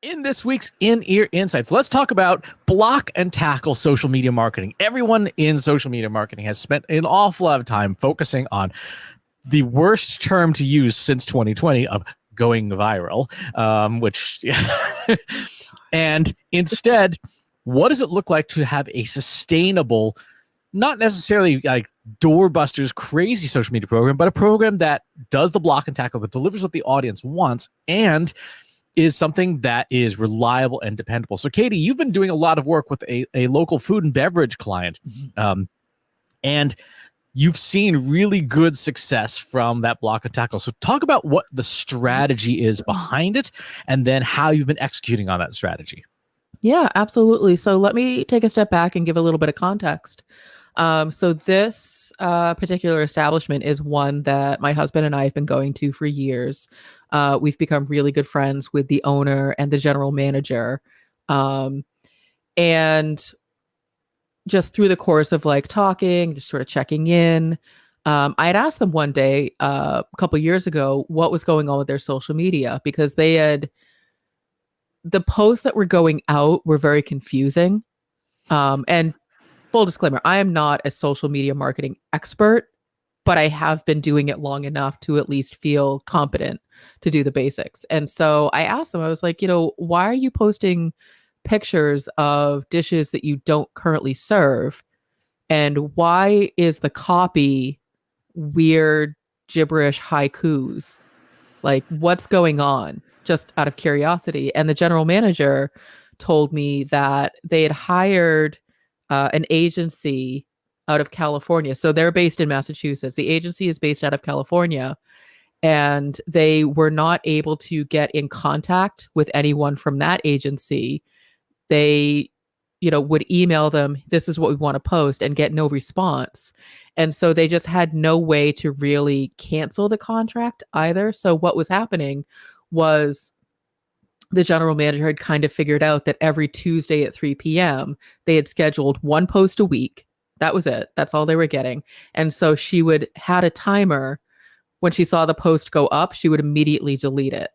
In this week's In-Ear Insights, let's talk about block and tackle social media marketing. Everyone in social media marketing has spent an awful lot of time focusing on the worst term to use since 2020 of going viral, which, and instead, what does it look like to have a sustainable, not necessarily like doorbusters crazy social media program, but a program that does the block and tackle, that delivers what the audience wants, and is something that is reliable and dependable. So, Katie, you've been doing a lot of work with a local food and beverage client, and you've seen really good success from that block and tackle. So talk about what the strategy is behind it, and then how you've been executing on that strategy. Yeah, absolutely. So let me take a step back and give a little bit of context. So this particular establishment is one that my husband and I have been going to for years. We've become really good friends with the owner and the general manager. And just through the course of like talking, just sort of checking in, I had asked them one day, a couple years ago, what was going on with their social media, because the posts that were going out were very confusing. And full disclaimer, I am not a social media marketing expert, but I have been doing it long enough to at least feel competent to do the basics. And so I asked them, I was like, why are you posting pictures of dishes that you don't currently serve? And why is the copy weird, gibberish haikus? Like, what's going on? Just out of curiosity. And the general manager told me that they had hired an agency out of California. So they're based in Massachusetts. The agency is based out of California, and they were not able to get in contact with anyone from that agency. They, would email them, this is what we want to post, and get no response. And so they just had no way to really cancel the contract either. So what was happening was the general manager had kind of figured out that every Tuesday at 3 p.m., they had scheduled one post a week. That was it. That's all they were getting. And so she had a timer. When she saw the post go up, she would immediately delete it.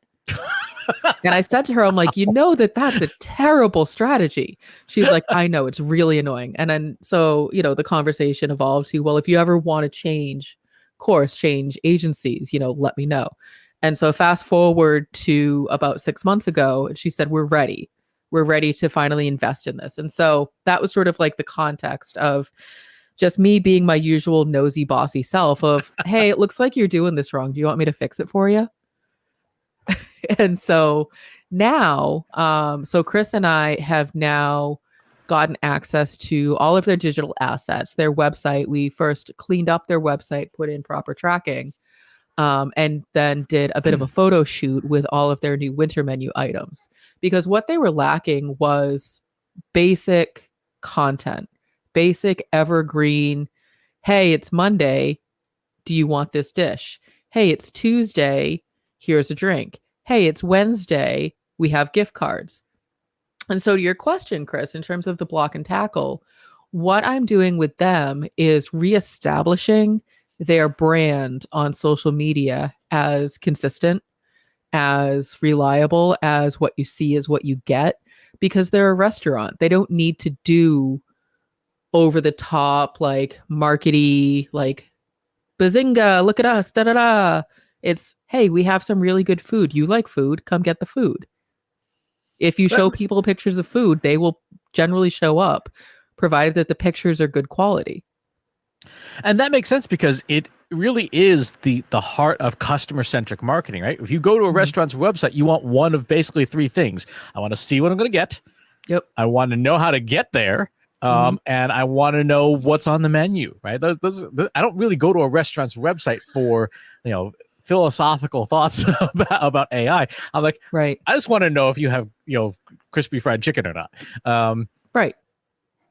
And I said to her, I'm like, that's a terrible strategy. She's like, I know, it's really annoying. And then, so, the conversation evolved to, well, if you ever want to change agencies, let me know. And so fast forward to about 6 months ago, she said, we're ready to finally invest in this. And so that was sort of like the context of just me being my usual nosy, bossy self of, hey, it looks like you're doing this wrong. Do you want me to fix it for you? And so now, so Chris and I have now gotten access to all of their digital assets, their website. We first cleaned up their website, put in proper tracking, and then did a bit of a photo shoot with all of their new winter menu items, because what they were lacking was basic content, basic evergreen. Hey, it's Monday. Do you want this dish? Hey, it's Tuesday. Here's a drink. Hey, it's Wednesday. We have gift cards. And so to your question, Chris, in terms of the block and tackle, what I'm doing with them is reestablishing their brand on social media as consistent, as reliable, as what you see is what you get, because they're a restaurant. They don't need to do over the top, like markety, like bazinga, look at us, da da da. It's, hey, we have some really good food. You like food, come get the food. If you show people pictures of food, they will generally show up, provided that the pictures are good quality. And that makes sense, because it really is the heart of customer-centric marketing, right? If you go to a restaurant's website, you want one of basically three things. I want to see what I'm going to get. Yep. I want to know how to get there. And I want to know what's on the menu, right? Those I don't really go to a restaurant's website for, philosophical thoughts about AI. I'm like, right. I just want to know if you have, crispy fried chicken or not. Right.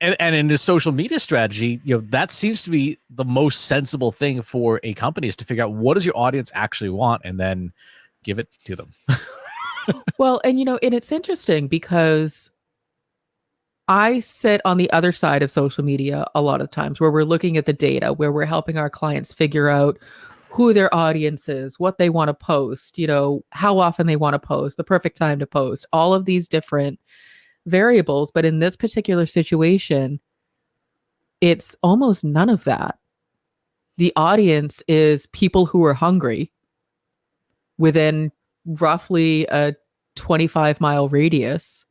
And in the social media strategy, that seems to be the most sensible thing for a company, is to figure out what does your audience actually want and then give it to them. Well, and it's interesting because I sit on the other side of social media a lot of times, where we're looking at the data, where we're helping our clients figure out who their audience is, what they want to post, how often they want to post, the perfect time to post, all of these different variables. But in this particular situation, it's almost none of that. The audience is people who are hungry within roughly a 25-mile radius.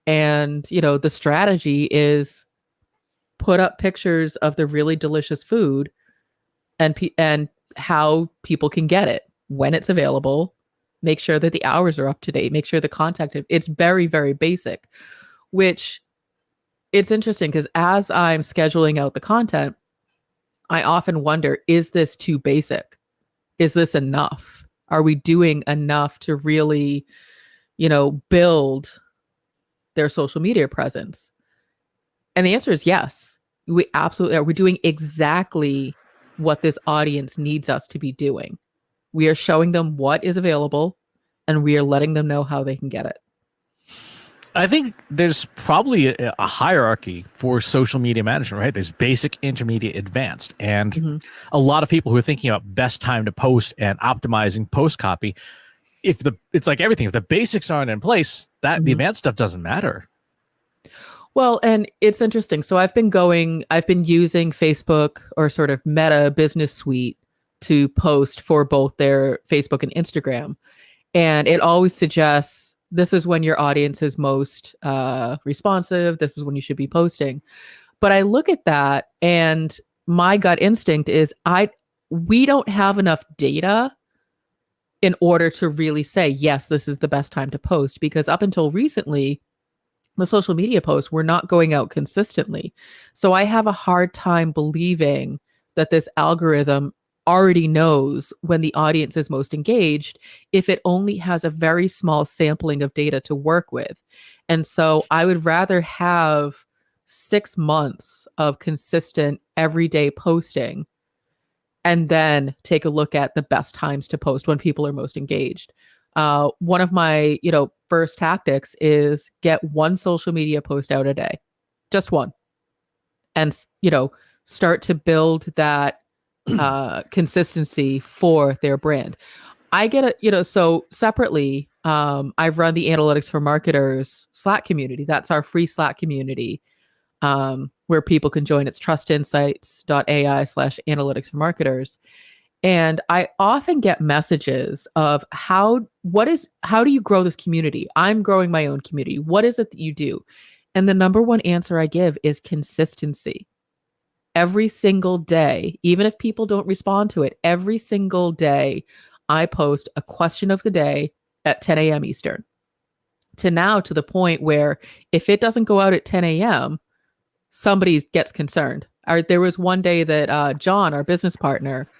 And, the strategy is put up pictures of the really delicious food and how people can get it, when it's available, make sure that the hours are up to date, make sure the contact, it's very, very basic, which it's interesting because as I'm scheduling out the content, I often wonder, is this too basic? Is this enough? Are we doing enough to really, build their social media presence? And the answer is yes. We absolutely are. We're doing exactly what this audience needs us to be doing. We are showing them what is available and we are letting them know how they can get it. I think there's probably a hierarchy for social media management, right? There's basic, intermediate, advanced. And a lot of people who are thinking about best time to post and optimizing post copy, it's like everything, if the basics aren't in place, the advanced stuff doesn't matter. Well, and it's interesting. So I've been using Facebook, or sort of Meta Business Suite, to post for both their Facebook and Instagram. And it always suggests, this is when your audience is most responsive. This is when you should be posting. But I look at that and my gut instinct is we don't have enough data in order to really say, yes, this is the best time to post. Because up until recently, the social media posts were not going out consistently. So I have a hard time believing that this algorithm already knows when the audience is most engaged, if it only has a very small sampling of data to work with. And so I would rather have 6 months of consistent everyday posting and then take a look at the best times to post when people are most engaged. One of my, first tactics is get one social media post out a day, just one, and, start to build that consistency for their brand. I get so separately, I've run the Analytics for Marketers Slack community. That's our free Slack community, where people can join. It's trustinsights.ai/analytics for marketers. And I often get messages of how do you grow this community? I'm growing my own community. What is it that you do? And the number one answer I give is consistency. Every single day, even if people don't respond to it, every single day, I post a question of the day at 10 a.m. Eastern. To the point where if it doesn't go out at 10 a.m., somebody gets concerned. There was one day that John, our business partner,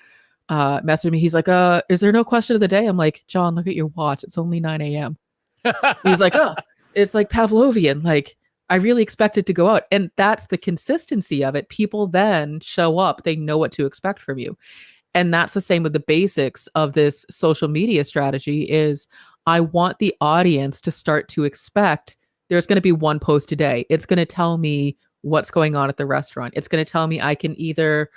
messaged me. He's like, is there no question of the day? I'm like, John, look at your watch. It's only 9 a.m. He's like, oh, it's like Pavlovian. Like, I really expect it to go out. And that's the consistency of it. People then show up. They know what to expect from you. And that's the same with the basics of this social media strategy is I want the audience to start to expect there's going to be one post a day. It's going to tell me what's going on at the restaurant. It's going to tell me I can either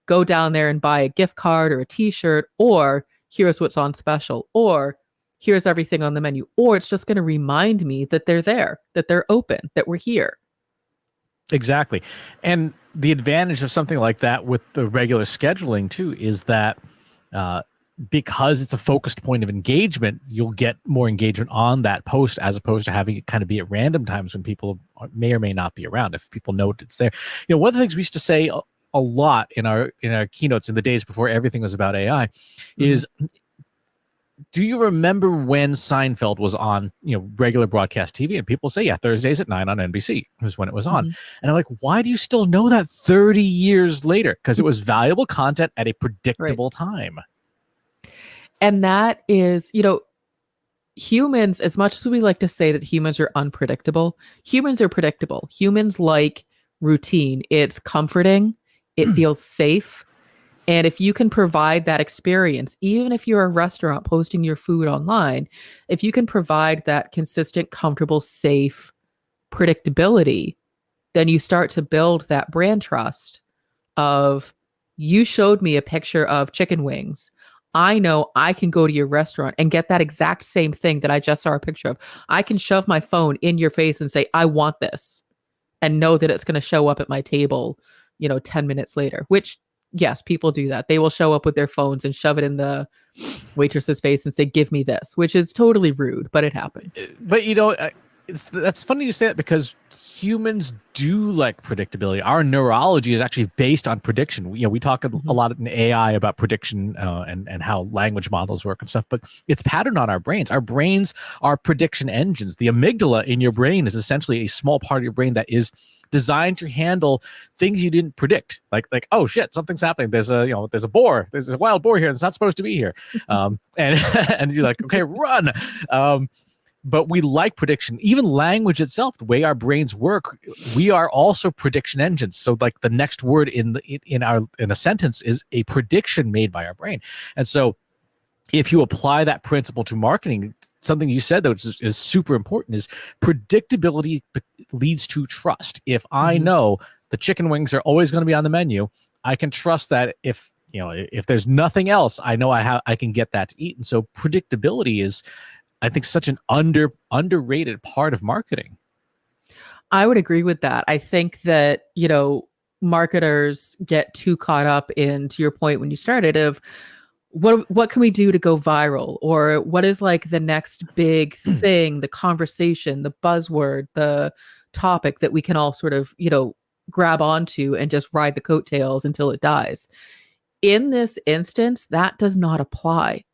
go down there and buy a gift card or a t-shirt, or here's what's on special, or here's everything on the menu, or it's just going to remind me that they're there, that they're open, that we're here. Exactly. And the advantage of something like that with the regular scheduling too is that because it's a focused point of engagement, you'll get more engagement on that post as opposed to having it kind of be at random times when people may or may not be around. If people know it's there, one of the things we used to say a lot in our keynotes in the days before everything was about AI is, do you remember when Seinfeld was on, regular broadcast TV? And people say, yeah, Thursdays at 9 on NBC was when it was on. And I'm like, why do you still know that 30 years later? Because it was valuable content at a predictable time. And that is, humans, as much as we like to say that humans are unpredictable, humans are predictable. Humans like routine. It's comforting. It feels safe. And if you can provide that experience, even if you're a restaurant posting your food online, if you can provide that consistent, comfortable, safe predictability, then you start to build that brand trust of You showed me a picture of chicken wings. I know I can go to your restaurant and get that exact same thing that I just saw a picture of. I can shove my phone in your face and say, I want this, and know that it's going to show up at my table, 10 minutes later, which, yes, people do that. They will show up with their phones and shove it in the waitress's face and say, give me this, which is totally rude, but it happens. But that's funny you say that, because humans do like predictability. Our neurology is actually based on prediction. We talk a lot in AI about prediction and how language models work and stuff, but it's patterned on our brains. Our brains are prediction engines. The amygdala in your brain is essentially a small part of your brain that is designed to handle things you didn't predict, like oh shit, something's happening. There's a boar. There's a wild boar here that's not supposed to be here, and and you're like, okay, run. But we like prediction. Even language itself, the way our brains work, we are also prediction engines. So like the next word in a sentence is a prediction made by our brain. And so if you apply that principle to marketing, something you said that is super important is predictability leads to trust. If I know the chicken wings are always going to be on the menu, I can trust that if there's nothing else, I know I can get that to eat. And so predictability is, I think, such an underrated part of marketing. I would agree with that. I think that, marketers get too caught up in, to your point when you started, of what can we do to go viral, or what is like the next big thing, the conversation, the buzzword, the topic that we can all sort of, grab onto and just ride the coattails until it dies. In this instance, that does not apply.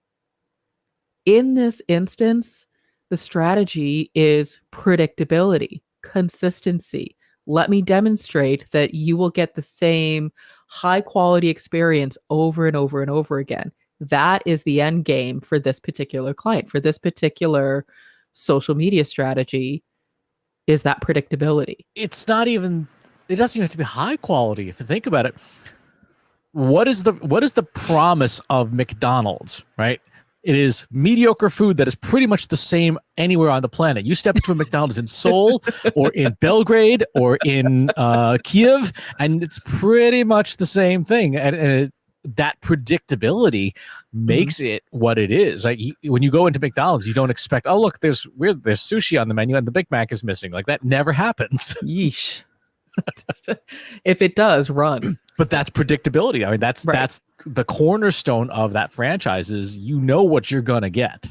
In this instance, the strategy is predictability, consistency. Let me demonstrate that you will get the same high quality experience over and over and over again. That is the end game for this particular client, for this particular social media strategy, is that predictability. It doesn't even have to be high quality. If you think about it, what is the promise of McDonald's, right? It is mediocre food that is pretty much the same anywhere on the planet. You step into a McDonald's in Seoul or in Belgrade or in Kiev, and it's pretty much the same thing. And that predictability makes it what it is. Like when you go into McDonald's, you don't expect, oh look, there's sushi on the menu and the Big Mac is missing. Like that never happens. Yeesh. If it does, run. But that's predictability. I mean, that's the cornerstone of that franchise, is what you're gonna get.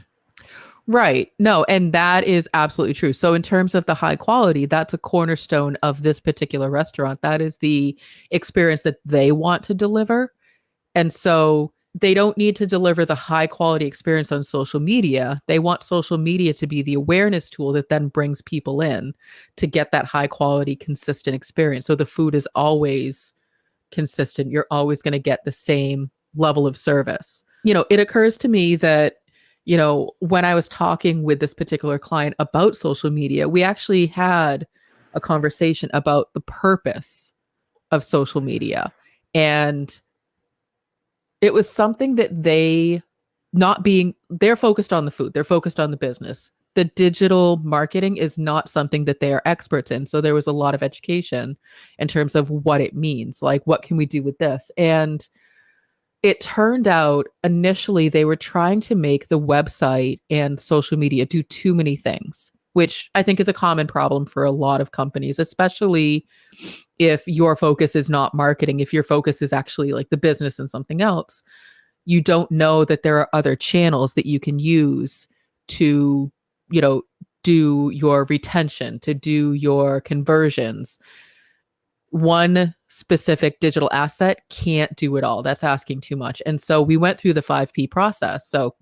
Right. No, and that is absolutely true. So in terms of the high quality, that's a cornerstone of this particular restaurant. That is the experience that they want to deliver. And so they don't need to deliver the high quality experience on social media. They want social media to be the awareness tool that then brings people in to get that high quality, consistent experience. So the food is always consistent. You're always going to get the same level of service. It occurs to me that, when I was talking with this particular client about social media, we actually had a conversation about the purpose of social media. And it was something that they're focused on the food. They're focused on the business. The digital marketing is not something that they are experts in. So there was a lot of education in terms of what it means. Like, what can we do with this? And it turned out initially they were trying to make the website and social media do too many things, which I think is a common problem for a lot of companies, especially if your focus is not marketing, if your focus is actually like the business and something else. You don't know that there are other channels that you can use to, do your retention, to do your conversions. One specific digital asset can't do it all. That's asking too much. And so we went through the 5P process. So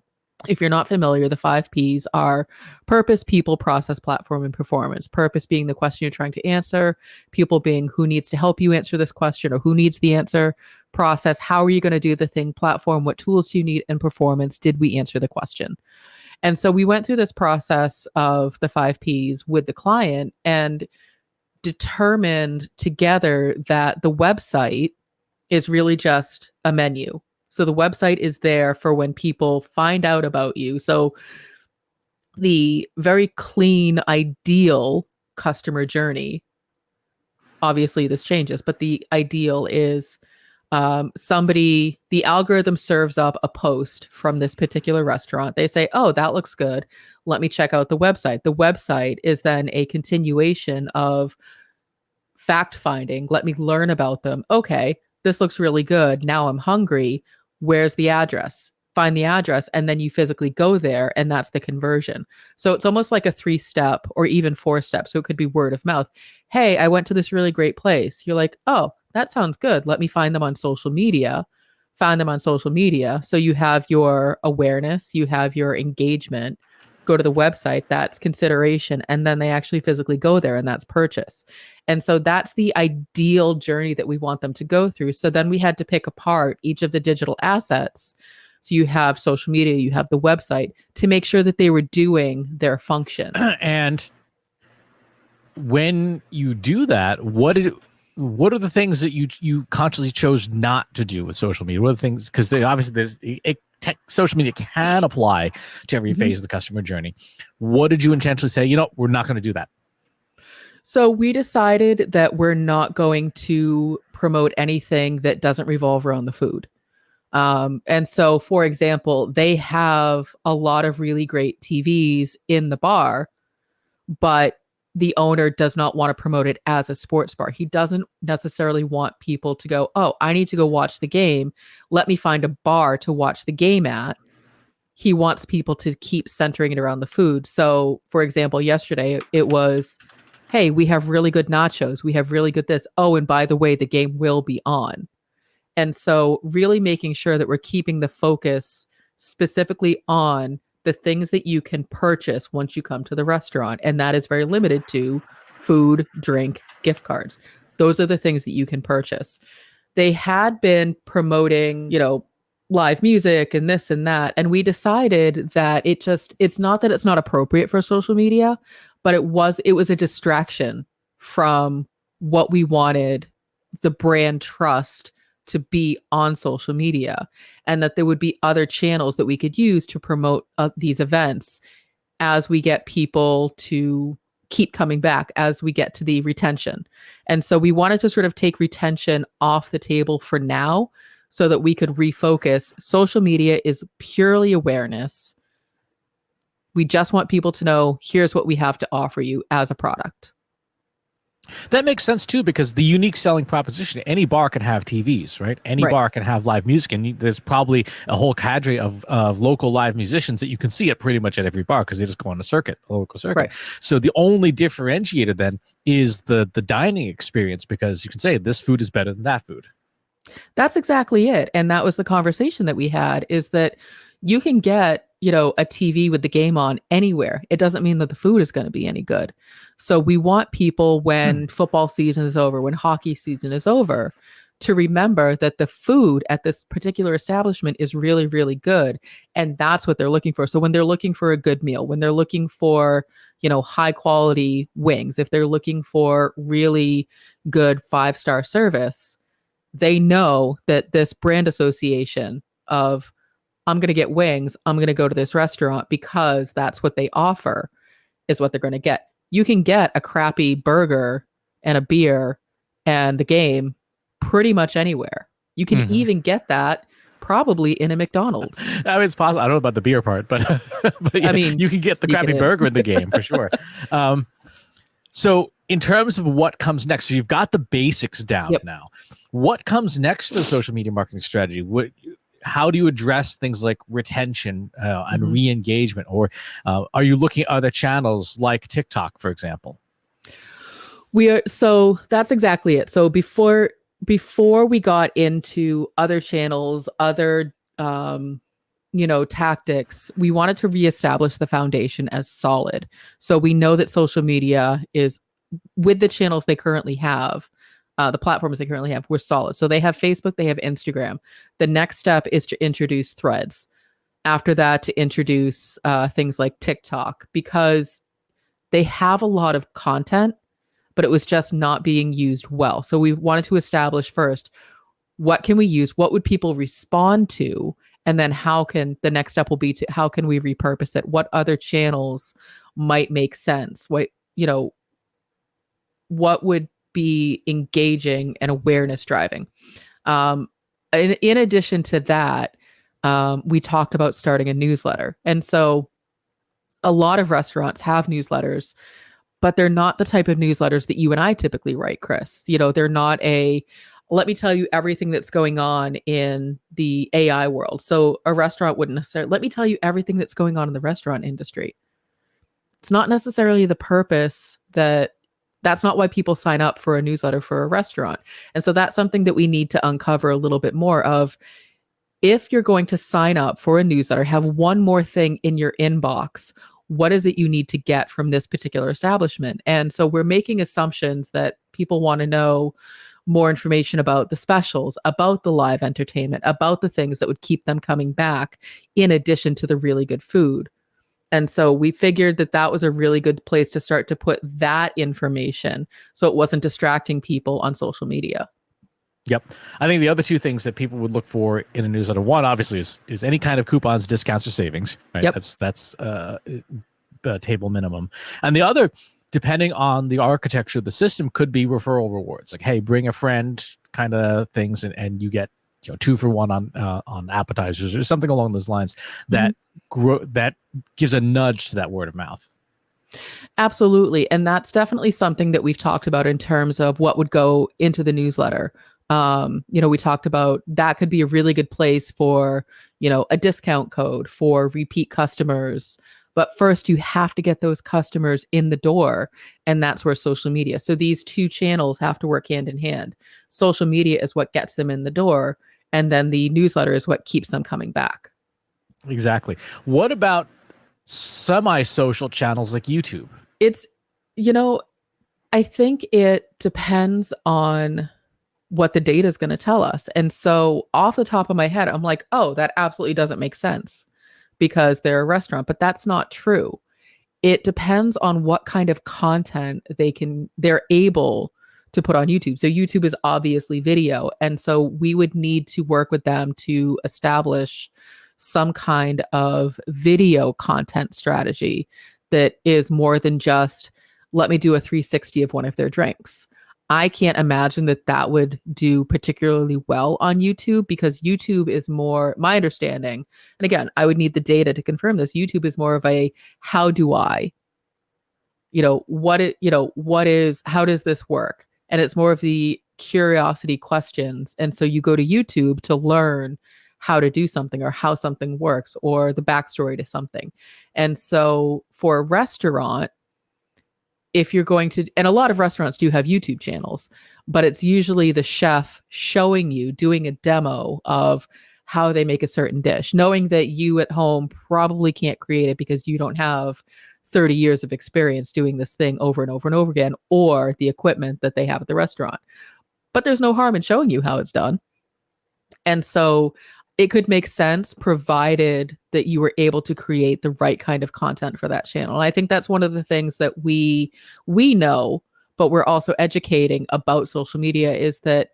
if you're not familiar, the 5Ps are purpose, people, process, platform, and performance. Purpose being the question you're trying to answer. People being who needs to help you answer this question or who needs the answer. Process, how are you going to do the thing? Platform, what tools do you need? And performance, did we answer the question? And so we went through this process of the 5Ps with the client and determined together that the website is really just a menu. So the website is there for when people find out about you. So the very clean, ideal customer journey, obviously this changes, but the ideal is The algorithm serves up a post from this particular restaurant. They say, oh, that looks good. Let me check out the website. The website is then a continuation of fact finding. Let me learn about them. Okay, this looks really good. Now I'm hungry. Where's the address? Find the address, and then you physically go there, and that's the conversion. So it's almost like a 3-step or even 4-step. So it could be word of mouth. Hey, I went to this really great place. You're like, oh, that sounds good. Let me find them on social media. Find them on social media. So you have your awareness, you have your engagement. Go to the website, that's consideration. And then they actually physically go there, and that's purchase. And so that's the ideal journey that we want them to go through. So then we had to pick apart each of the digital assets. So you have social media, you have the website, to make sure that they were doing their function. And when you do that, what are the things that you consciously chose not to do with social media? What are the things, because obviously social media can apply to every phase of the customer journey. What did you intentionally say, we're not going to do that? So we decided that we're not going to promote anything that doesn't revolve around the food. And so, for example, they have a lot of really great TVs in the bar, but the owner does not want to promote it as a sports bar. He doesn't necessarily want people to go, oh, I need to go watch the game. Let me find a bar to watch the game at. He wants people to keep centering it around the food. So, for example, yesterday it was, hey, we have really good nachos. We have really good this. Oh, and by the way, the game will be on. And so really making sure that we're keeping the focus specifically on the things that you can purchase once you come to the restaurant. And that is very limited to food, drink, gift cards. Those are the things that you can purchase. They had been promoting, live music and this and that. And we decided that it's not that it's not appropriate for social media, but it was a distraction from what we wanted the brand trust to be on social media, and that there would be other channels that we could use to promote these events as we get people to keep coming back, as we get to the retention. And so we wanted to sort of take retention off the table for now so that we could refocus. Social media is purely awareness. We just want people to know, here's what we have to offer you as a product. That makes sense too, because the unique selling proposition, any bar can have TVs, right? Any bar can have live music, and there's probably a whole cadre of local live musicians that you can see at pretty much at every bar because they just go on a local circuit. Right. So the only differentiator then is the dining experience, because you can say this food is better than that food. That's exactly it. And that was the conversation that we had, is that you can get, a TV with the game on anywhere. It doesn't mean that the food is going to be any good. So we want people, when football season is over, when hockey season is over, to remember that the food at this particular establishment is really, really good. And that's what they're looking for. So when they're looking for a good meal, when they're looking for, high quality wings, if they're looking for really good 5-star service, they know that this brand association of, I'm going to get wings, I'm going to go to this restaurant because that's what they offer, is what they're going to get. You can get a crappy burger and a beer and the game pretty much anywhere. You can even get that probably in a McDonald's. I mean, it's possible. I don't know about the beer part, but, yeah, I mean, you can get the crappy burger in the game for sure. So in terms of what comes next, so you've got the basics down now. What comes next for the social media marketing strategy? How do you address things like retention and re-engagement? Or are you looking at other channels like TikTok, for example? So that's exactly it. So before we got into other channels, other tactics, we wanted to reestablish the foundation as solid. So we know that social media is, with the channels they currently have, the platforms they currently have, we're solid. So they have Facebook, they have Instagram. The next step is to introduce Threads. After that, to introduce things like TikTok, because they have a lot of content, but it was just not being used well. So we wanted to establish first, what can we use? What would people respond to? And then the next step will be to, how can we repurpose it? What other channels might make sense? What would be engaging and awareness driving? in addition to that, we talked about starting a newsletter. And so a lot of restaurants have newsletters, but they're not the type of newsletters that you and I typically write, Chris. They're not let me tell you everything that's going on in the AI world. So a restaurant wouldn't necessarily, let me tell you everything that's going on in the restaurant industry. It's not necessarily the purpose that's not why people sign up for a newsletter for a restaurant. And so that's something that we need to uncover a little bit more of. If you're going to sign up for a newsletter, have one more thing in your inbox. What is it you need to get from this particular establishment? And so we're making assumptions that people want to know more information about the specials, about the live entertainment, about the things that would keep them coming back, in addition to the really good food. And so we figured that that was a really good place to start to put that information so it wasn't distracting people on social media. Yep. I think the other two things that people would look for in a newsletter, one obviously is any kind of coupons, discounts, or savings. Right. Yep. That's table minimum. And the other, depending on the architecture of the system, could be referral rewards. Like, hey, bring a friend kind of things, and you get 2 for 1 on appetizers or something along those lines. That that gives a nudge to that word of mouth. Absolutely. And that's definitely something that we've talked about in terms of what would go into the newsletter. We talked about that could be a really good place for, a discount code for repeat customers. But first, you have to get those customers in the door. And that's where social media. So these two channels have to work hand in hand. Social media is what gets them in the door. And then the newsletter is what keeps them coming back. Exactly. What about semi-social channels like YouTube? It's, I think it depends on what the data is going to tell us. And so off the top of my head, I'm like, oh, that absolutely doesn't make sense because they're a restaurant, but that's not true. It depends on what kind of content they're able to put on YouTube. So YouTube is obviously video. And so we would need to work with them to establish some kind of video content strategy that is more than just, let me do a 360 of one of their drinks. I can't imagine that would do particularly well on YouTube because YouTube is more, my understanding, and again, I would need the data to confirm this. YouTube is more of a, how do I, how does this work? And it's more of the curiosity questions. And so you go to YouTube to learn how to do something or how something works or the backstory to something. And so for a restaurant, if you're going to, and a lot of restaurants do have YouTube channels, but it's usually the chef showing you, doing a demo of how they make a certain dish, knowing that you at home probably can't create it because you don't have 30 years of experience doing this thing over and over and over again, or the equipment that they have at the restaurant. But there's no harm in showing you how it's done. And so it could make sense provided that you were able to create the right kind of content for that channel. And I think that's one of the things that we know, but we're also educating about social media, is that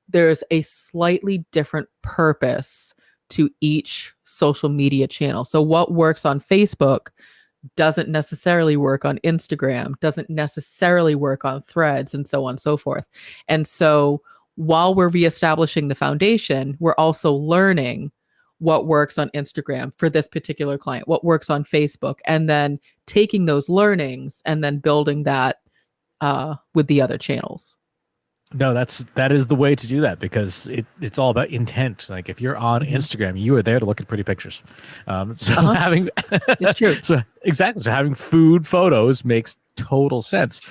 there's a slightly different purpose to each social media channel. So what works on Facebook doesn't necessarily work on Instagram, doesn't necessarily work on Threads, and so on and so forth. And so while we're reestablishing the foundation, we're also learning what works on Instagram for this particular client, what works on Facebook, and then taking those learnings and then building that with the other channels. No, that is the way to do that, because it's all about intent. Like if you're on Instagram, you are there to look at pretty pictures. Having it's true. So exactly. So having food photos makes total sense.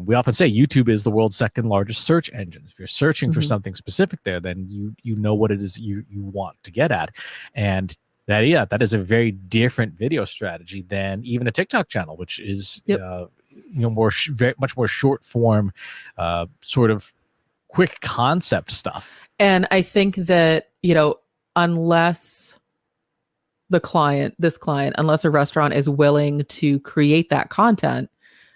We often say YouTube is the world's second largest search engine. If you're searching for something specific there, then you know what it is you want to get at. And that is a very different video strategy than even a TikTok channel, which is much more short form, sort of quick concept stuff. And I think that, unless unless a restaurant is willing to create that content,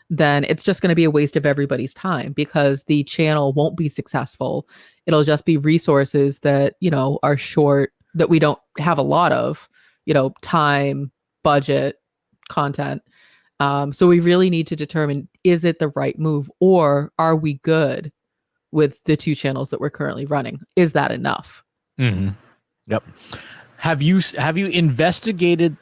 then it's just going to be a waste of everybody's time because the channel won't be successful. It'll just be resources that, are short, that we don't have a lot of, time, budget, content. So we really need to determine, is it the right move, or are we good with the two channels that we're currently running? Is that enough? Hmm. Yep. Have you investigated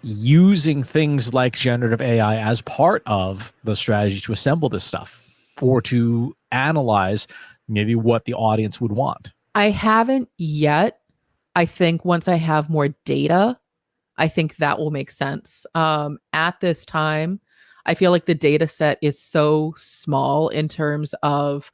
using things like generative AI as part of the strategy to assemble this stuff or to analyze maybe what the audience would want? I haven't yet. I think once I have more data, I think that will make sense. At this time, I feel like the data set is so small in terms of,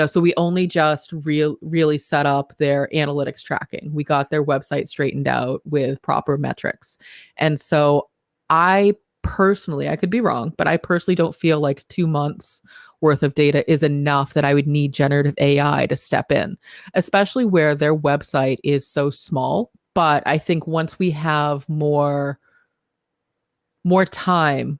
so we only just really set up their analytics tracking. We got their website straightened out with proper metrics. And so I personally, I could be wrong, but I personally don't feel like 2 months worth of data is enough that I would need generative AI to step in, especially where their website is so small. But I think once we have more time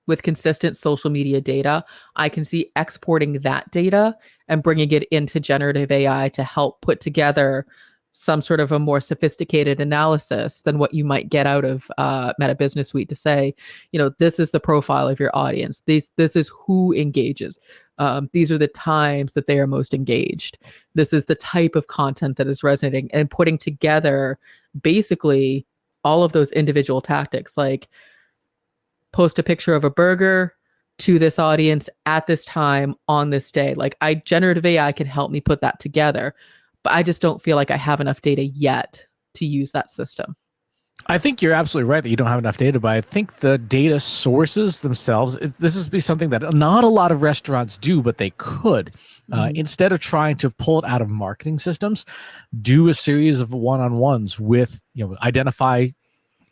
with consistent social media data, I can see exporting that data and bringing it into generative AI to help put together some sort of a more sophisticated analysis than what you might get out of Meta Business Suite to say, this is the profile of your audience. This is who engages. These are the times that they are most engaged. This is the type of content that is resonating, and putting together basically all of those individual tactics, like post a picture of a burger to this audience at this time on this day. Like, generative AI can help me put that together, but I just don't feel like I have enough data yet to use that system. I think you're absolutely right that you don't have enough data, but I think the data sources themselves, this is be something that not a lot of restaurants do, but they could. Instead of trying to pull it out of marketing systems, do a series of one-on-ones with, identify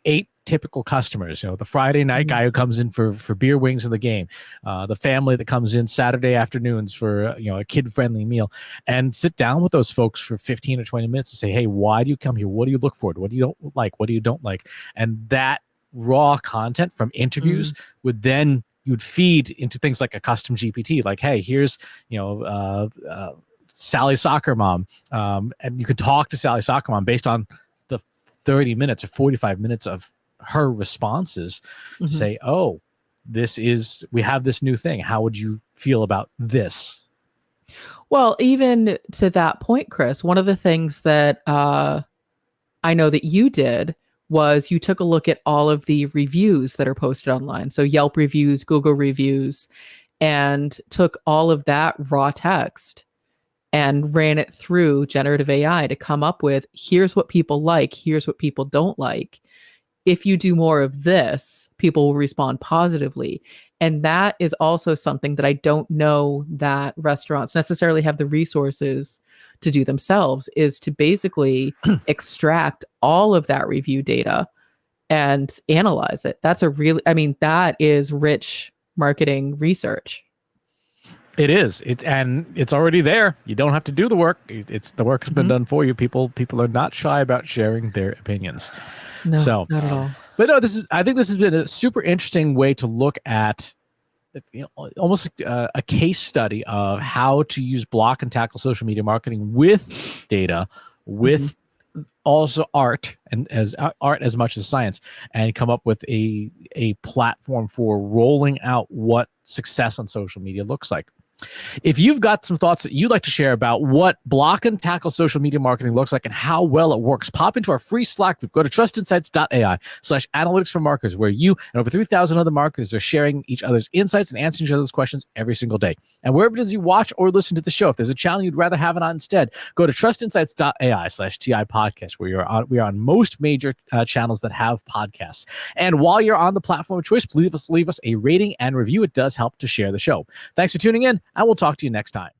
8 typical customers, the Friday night guy who comes in for beer, wings, and the game, the family that comes in Saturday afternoons for a kid-friendly meal, and sit down with those folks for 15 or 20 minutes and say, hey, why do you come here? What do you look for? What do you don't like? What do you don't like? And that raw content from interviews would then you'd feed into things like a custom GPT, like, hey, here's Sally Soccer Mom, and you could talk to Sally Soccer Mom based on the 30 minutes or 45 minutes of her responses. Say, oh, we have this new thing. How would you feel about this? Well, even to that point, Chris, one of the things that I know that you did was you took a look at all of the reviews that are posted online. So Yelp reviews, Google reviews, and took all of that raw text and ran it through generative AI to come up with, here's what people like, here's what people don't like. If you do more of this, people will respond positively. And that is also something that I don't know that restaurants necessarily have the resources to do themselves, is to basically extract all of that review data and analyze it. That is rich marketing research. It is. It's already there. You don't have to do the work. The work has been done for you. People are not shy about sharing their opinions. No, not at all. But no, I think this has been a super interesting way to look at, almost a case study of how to use block and tackle social media marketing with data, with also art, and art as much as science, and come up with a platform for rolling out what success on social media looks like. If you've got some thoughts that you'd like to share about what block and tackle social media marketing looks like and how well it works, pop into our free Slack group. Go to trustinsights.ai/analytics for marketers, where you and over 3,000 other marketers are sharing each other's insights and answering each other's questions every single day. And wherever it is you watch or listen to the show, if there's a channel you'd rather have it on instead, go to trustinsights.ai/TI podcast, where we are on most major channels that have podcasts. And while you're on the platform of choice, please leave us a rating and review. It does help to share the show. Thanks for tuning in. I will talk to you next time.